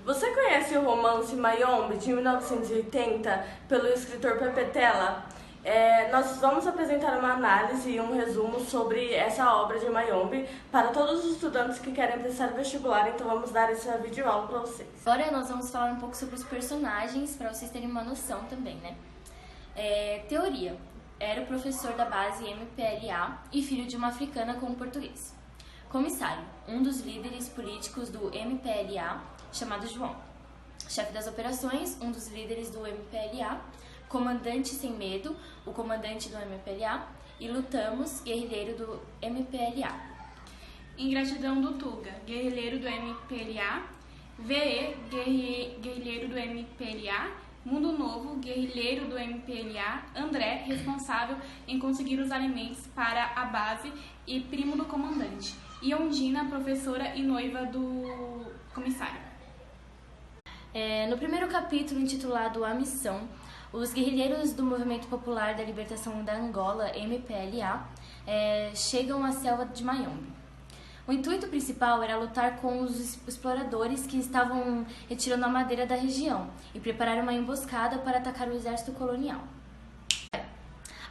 Você conhece o romance Mayombe, de 1980, pelo escritor Pepe Tela? Nós vamos apresentar uma análise e um resumo sobre essa obra de Mayombe para todos os estudantes que querem prestar vestibular, então vamos dar essa videoaula para vocês. Agora nós vamos falar um pouco sobre os personagens, para vocês terem uma noção também, né? Teoria. Era o professor da base MPLA e filho de uma africana com português. Comissário, um dos líderes políticos do MPLA, chamado João. Chefe das operações, um dos líderes do MPLA. Comandante Sem Medo, o comandante do MPLA. E Lutamos, guerrilheiro do MPLA. Ingratidão do Tuga, guerrilheiro do MPLA. VE, guerrilheiro do MPLA. Mundo Novo, guerrilheiro do MPLA. André, responsável em conseguir os alimentos para a base e primo do comandante. E Ondina, professora e noiva do comissário. No primeiro capítulo, intitulado A Missão, os guerrilheiros do Movimento Popular da Libertação da Angola, MPLA, chegam à selva de Mayombe. O intuito principal era lutar com os exploradores que estavam retirando a madeira da região e preparar uma emboscada para atacar o exército colonial.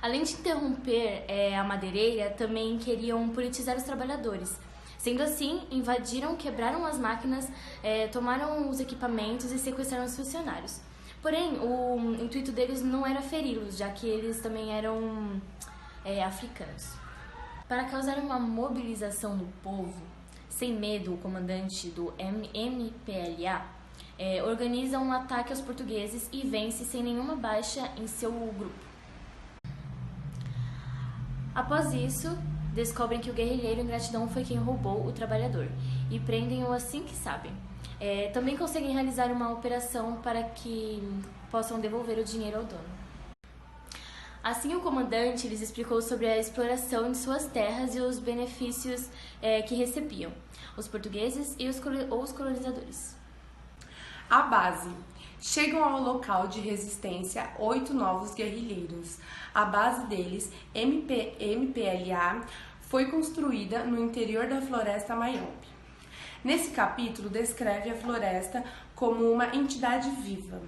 Além de interromper a madeireira, também queriam politizar os trabalhadores. Sendo assim, invadiram, quebraram as máquinas, tomaram os equipamentos e sequestraram os funcionários. Porém, o intuito deles não era feri-los, já que eles também eram africanos. Para causar uma mobilização do povo, Sem Medo, o comandante do MPLA, organiza um ataque aos portugueses e vence sem nenhuma baixa em seu grupo. Após isso, descobrem que o guerrilheiro Ingratidão foi quem roubou o trabalhador e prendem-o assim que sabem. Também conseguem realizar uma operação para que possam devolver o dinheiro ao dono. Assim, o comandante lhes explicou sobre a exploração de suas terras e os benefícios que recebiam, os portugueses e os colonizadores. A base. Chegam ao local de resistência 8 novos guerrilheiros. A base deles, MPLA, foi construída no interior da floresta Mayombe. Nesse capítulo, descreve a floresta como uma entidade viva.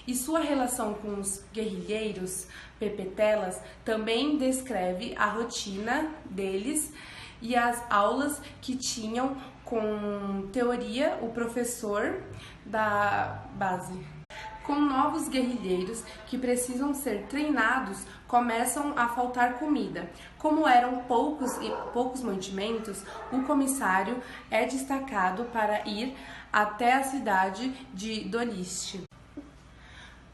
E sua relação com os guerrilheiros, Pepe Tela, também descreve a rotina deles e as aulas que tinham com teoria o professor da base. Com novos guerrilheiros que precisam ser treinados, começam a faltar comida. Como eram poucos mantimentos, o comissário é destacado para ir até a cidade de Doliste,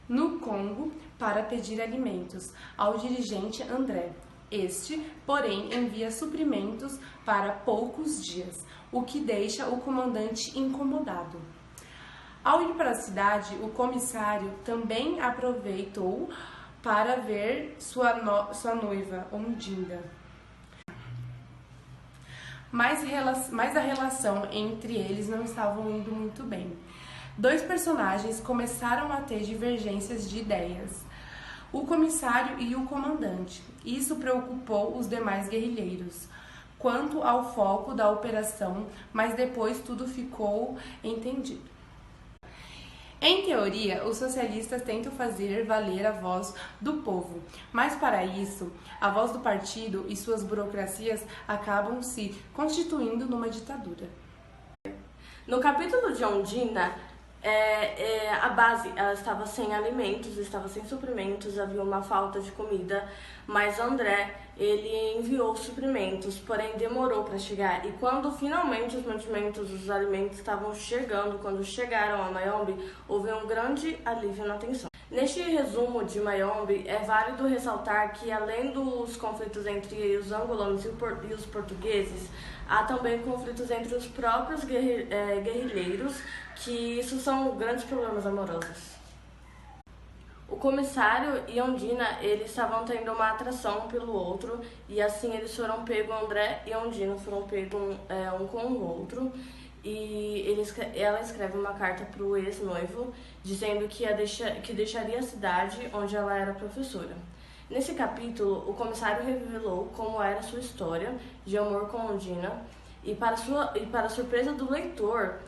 no Congo, para pedir alimentos ao dirigente André. Este, porém, envia suprimentos para poucos dias, o que deixa o comandante incomodado. Ao ir para a cidade, o comissário também aproveitou para ver sua noiva, Ondina. Mas a relação entre eles não estava indo muito bem. Dois personagens começaram a ter divergências de ideias, o comissário e o comandante. Isso preocupou os demais guerrilheiros quanto ao foco da operação, mas depois tudo ficou entendido. Em teoria, os socialistas tentam fazer valer a voz do povo, mas para isso, a voz do partido e suas burocracias acabam se constituindo numa ditadura. No capítulo de Ondina, a base ela estava sem alimentos, estava sem suprimentos, havia uma falta de comida, mas André ele enviou suprimentos, porém demorou para chegar. E quando finalmente os mantimentos, os alimentos estavam chegando, quando chegaram a Mayombe, houve um grande alívio na tensão. Neste resumo de Mayombe, é válido ressaltar que, além dos conflitos entre os angolanos e os portugueses, há também conflitos entre os próprios guerrilheiros, que isso são grandes problemas amorosos. O comissário e Ondina, eles estavam tendo uma atração um pelo outro, e assim eles foram pegos, André e Ondina foram pegos um com o outro. E ela escreve uma carta para o ex-noivo, dizendo que deixaria a cidade onde ela era professora. Nesse capítulo, o comissário revelou como era sua história de amor com Ondina, e para surpresa do leitor,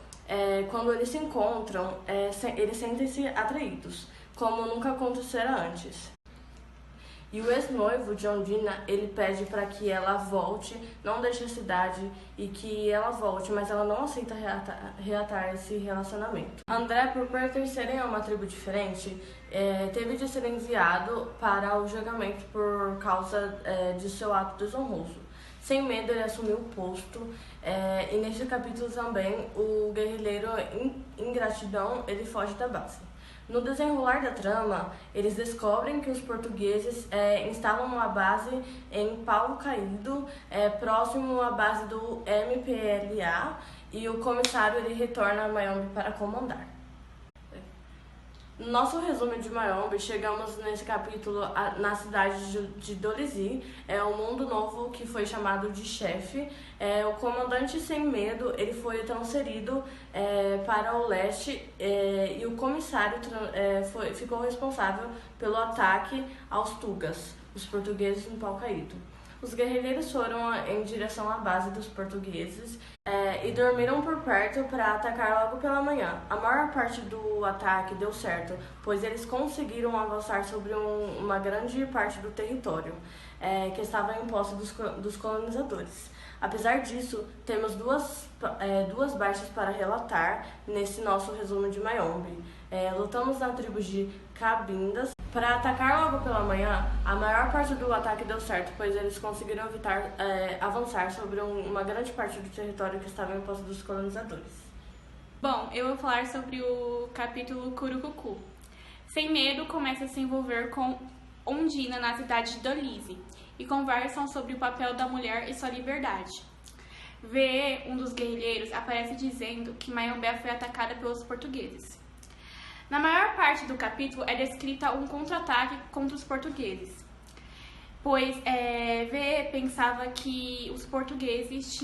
Quando eles se encontram, eles sentem-se atraídos, como nunca acontecera antes. E o ex-noivo de Ondina, ele pede para que ela volte, não deixe a cidade e que ela volte, mas ela não aceita reatar esse relacionamento. André, por pertencerem a uma tribo diferente, teve de ser enviado para o julgamento por causa de seu ato desonroso. Sem medo, ele assumiu o posto e neste capítulo também o guerrilheiro ingratidão, ele foge da base. No desenrolar da trama, eles descobrem que os portugueses instalam uma base em Pau Caído, próximo à base do MPLA, e o comissário ele retorna a Mayombe para comandar. No nosso resumo de Mayombe, chegamos nesse capítulo na cidade de Dolisie, o mundo novo que foi chamado de chefe. O comandante sem medo ele foi transferido para o leste e o comissário ficou responsável pelo ataque aos Tugas, os portugueses no Pau Caído. Os guerrilheiros foram em direção à base dos portugueses e dormiram por perto para atacar logo pela manhã. A maior parte do ataque deu certo, pois eles conseguiram avançar sobre uma grande parte do território que estava em posse dos colonizadores. Apesar disso, temos duas baixas para relatar nesse nosso resumo de Mayombe. Lutamos na tribo de Cabindas. Para atacar logo pela manhã, a maior parte do ataque deu certo, pois eles conseguiram avançar sobre uma grande parte do território que estava em posse dos colonizadores. Bom, eu vou falar sobre o capítulo Curucucu. Sem medo, começa a se envolver com Ondina na cidade de Dolisie e conversam sobre o papel da mulher e sua liberdade. VE, um dos guerrilheiros, aparece dizendo que Mayombe foi atacada pelos portugueses. Na maior parte do capítulo é descrita um contra-ataque contra os portugueses, pois VE pensava que os portugueses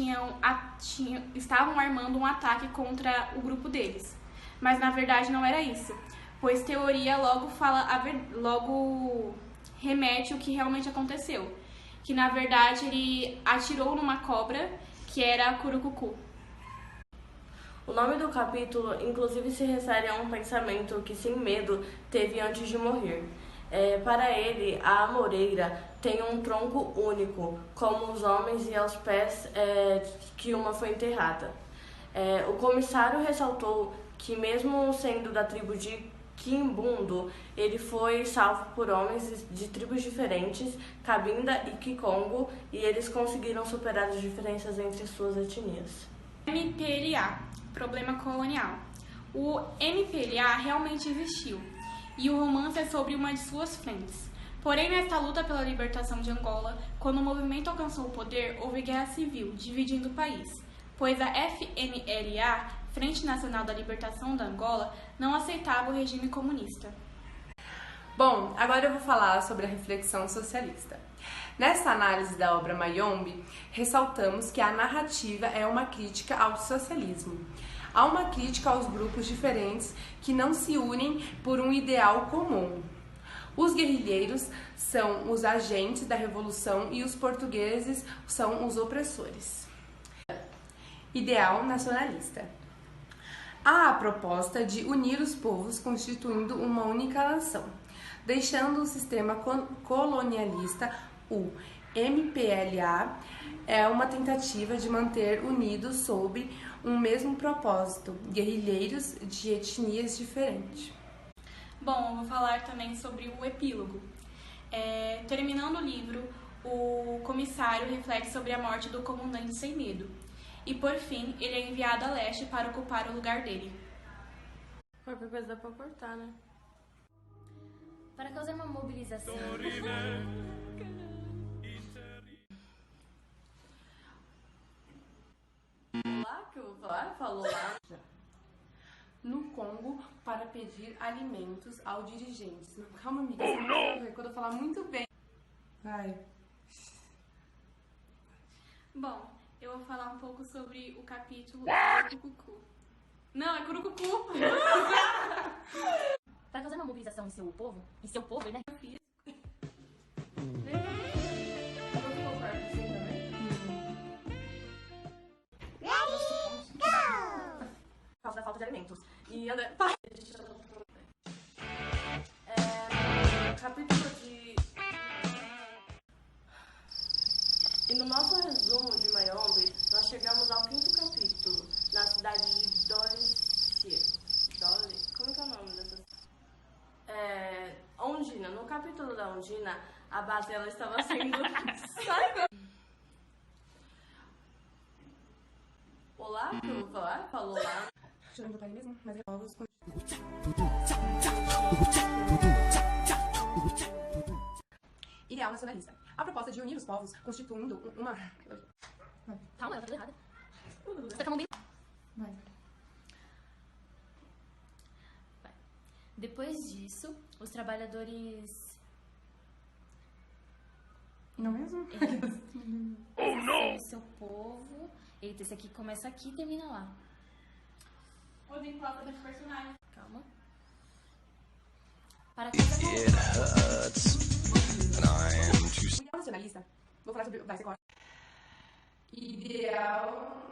estavam armando um ataque contra o grupo deles, mas na verdade não era isso, pois teoria logo remete o que realmente aconteceu, que na verdade ele atirou numa cobra que era a Curucucu. O nome do capítulo, inclusive, se refere a um pensamento que Sem Medo teve antes de morrer. Para ele, a amoreira tem um tronco único, como os homens, e aos pés que uma foi enterrada. O comissário ressaltou que, mesmo sendo da tribo de Quimbundo, ele foi salvo por homens de tribos diferentes, Cabinda e Kikongo, e eles conseguiram superar as diferenças entre suas etnias. MPLA, problema colonial. O MPLA realmente existiu, e o romance é sobre uma de suas frentes. Porém, nesta luta pela libertação de Angola, quando o movimento alcançou o poder, houve guerra civil, dividindo o país, pois a FNLA, Frente Nacional da Libertação da Angola, não aceitava o regime comunista. Bom, agora eu vou falar sobre a reflexão socialista. Nessa análise da obra Mayombe, ressaltamos que a narrativa é uma crítica ao socialismo. Há uma crítica aos grupos diferentes que não se unem por um ideal comum. Os guerrilheiros são os agentes da revolução e os portugueses são os opressores. Ideal nacionalista. Há a proposta de unir os povos constituindo uma única nação, deixando o sistema colonialista. O MPLA é uma tentativa de manter unidos sob um mesmo propósito, guerrilheiros de etnias diferentes. Bom, eu vou falar também sobre o epílogo. Terminando o livro, o comissário reflete sobre a morte do comandante Sem Medo. E, por fim, ele é enviado a leste para ocupar o lugar dele. Qualquer coisa dá pra cortar, né? Para causar uma mobilização... Lá que eu vou falar? Falou lá. No Congo, para pedir alimentos aos dirigentes. Calma, amiga, você não vai quando eu falar muito bem. Vai. Bom, eu vou falar um pouco sobre o capítulo Curucucu. Não, é Curucucu! Para causar uma mobilização em seu povo, né? Causar E André... Capítulo de... E no nosso resumo de Mayombe, nós chegamos ao 5º capítulo, na cidade de Dolly? Como que é o nome dessa cidade? Ondina. No capítulo da Ondina, a base ela estava sendo... Olá, que eu vou falar? Falou lá. Deixa eu botar aí mesmo, mas é povos com... Ideal nacionalista. A proposta de unir os povos constituindo uma... Calma, ela tá tudo errada. Você tá com a mão bem... Vai. Depois disso, os trabalhadores... Não mesmo? Oh, não! Seu povo... Eita, esse aqui começa aqui e termina lá. Ordem própria dos personagens. Calma. Para cada Ideal nacionalista. Vou falar sobre... Vai, você corta. Ideal...